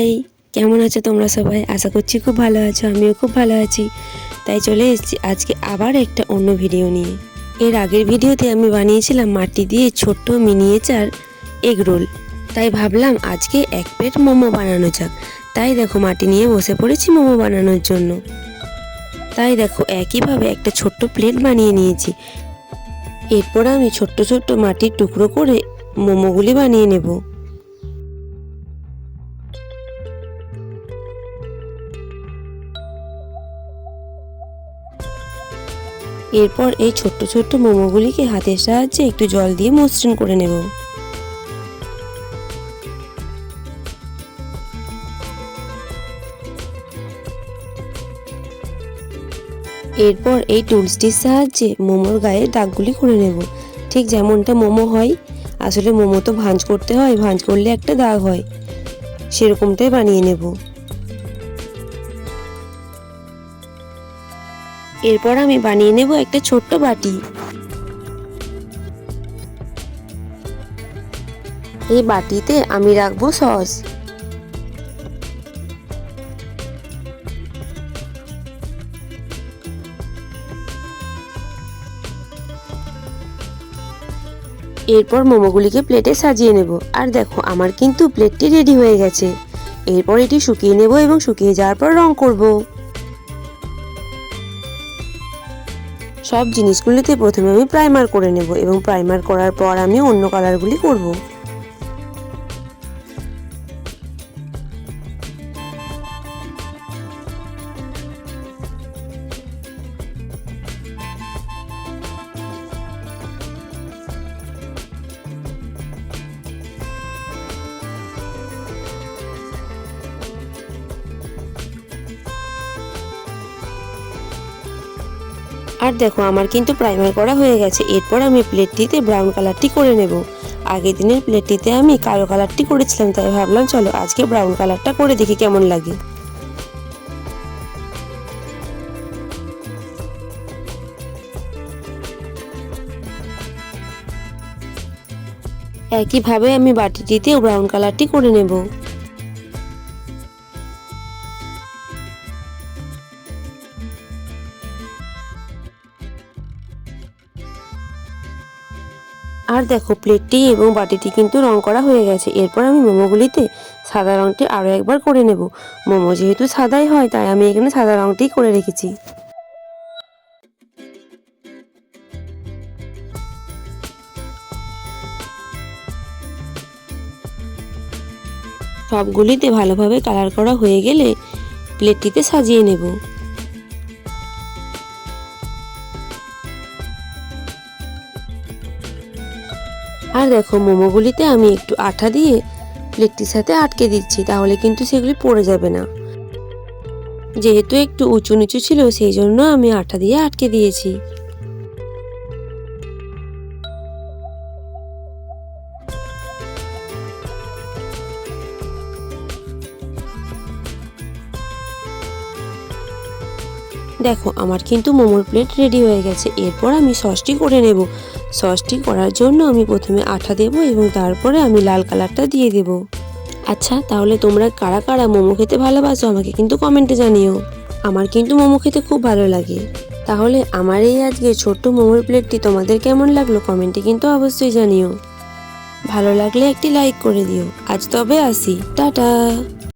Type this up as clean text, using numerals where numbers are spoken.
High, কেমন আছো তোমরা সবাই? আশা করছি খুব ভালো আছো, আমিও খুব ভালো আছি। তাই চলে এসেছি আজকে আবার একটা অন্য ভিডিও নিয়ে। এর আগের ভিডিওতে আমি বানিয়েছিলাম মাটি দিয়ে ছোট্ট মিনিয়েচার এগ রোল। তাই ভাবলাম আজকে এক প্লেট মোমো বানানো যাক। তাই দেখো মাটি নিয়ে বসে পড়েছি মোমো বানানোর জন্য। তাই দেখো একইভাবে একটা ছোট্ট প্লেট বানিয়ে নিয়েছি। এরপর আমি ছোট্ট ছোট্ট মাটির টুকরো করে মোমোগুলি বানিয়ে নেব। এরপর এই ছোট্ট ছোট্ট মোমোগুলিকে হাতের সাহায্যে একটু জল দিয়ে মসৃণ করে নেব। এরপর এই টুলসটির সাহায্যে মোমোর গায়ে দাগগুলি করে নেব, ঠিক যেমনটা মোমো হয়। আসলে মোমো তো ভাঁজ করতে হয়, ভাঁজ করলে একটা দাগ হয়, সেরকমটাই বানিয়ে নেব। এরপর আমি বানিয়ে নেব একটা ছোট্ট বাটি। এই বাটিতে আমি রাখবো সস। এরপর মোমোগুলিকে প্লেটে সাজিয়ে নেব। আর দেখো আমার কিন্তু প্লেটটি রেডি হয়ে গেছে। এরপর এটি শুকিয়ে নেব এবং শুকিয়ে যাওয়ার পর রং করব। সব জিনিসগুলিতে প্রথমে আমি প্রাইমার করে নেব এবং প্রাইমার করার পর আমি অন্য কালারগুলি করব। আর দেখো আমার কিন্তু প্রাইমার করা হয়ে গেছে। এরপর আমি প্লেটটিতে ব্রাউন কালারটি করে নেব। আগের দিনের প্লেটটিতে আমি কালো কালারটি করেছিলাম, তাই ভাবলাম চলো আজকে ব্রাউন কালারটা করে দেখি কেমন লাগে। একইভাবে আমি বাটিটিতে ব্রাউন কালারটি করে নেব। আর দেখো প্লেটটি এবং বাটিটি কিন্তু রং করা হয়ে গেছে। এরপর আমি মোমোগুলিতে সাদা রংটি আরও একবার করে নেব। মোমো যেহেতু সাদাই হয় তাই আমি এখানে সাদা রংটি করে রেখেছি। সবগুলিতে ভালোভাবে কালার করা হয়ে গেলে প্লেটটিতে সাজিয়ে নেব। আর দেখো মোমোগুলিতে আমি একটু আঠা দিয়ে প্লেটটির সাথে আটকে দিচ্ছি, তাহলে কিন্তু সেগুলি পড়ে যাবে না। যেহেতু একটু উঁচু নিচু ছিল সেই জন্য আমি আঠা দিয়ে আটকে দিয়েছি। দেখো আমার কিন্তু মোমোর প্লেট রেডি হয়ে গেছে। এরপর আমি সসটি করে নেব। সসটি করার জন্য আমি প্রথমে আঠা দেব এবং তারপরে আমি লাল কালারটা দিয়ে দেব। আচ্ছা, তাহলে তোমরা কারা কারা মোমো খেতে ভালোবাসো আমাকে কিন্তু কমেন্টে জানিও। আমার কিন্তু মোমো খেতে খুব ভালো লাগে। তাহলে আমার এই আজকে ছোট্ট মোমোর প্লেটটি তোমাদের কেমন লাগলো কমেন্টে কিন্তু অবশ্যই জানিও। ভালো লাগলে একটি লাইক করে দিও। আজ তবে আসি, টাটা।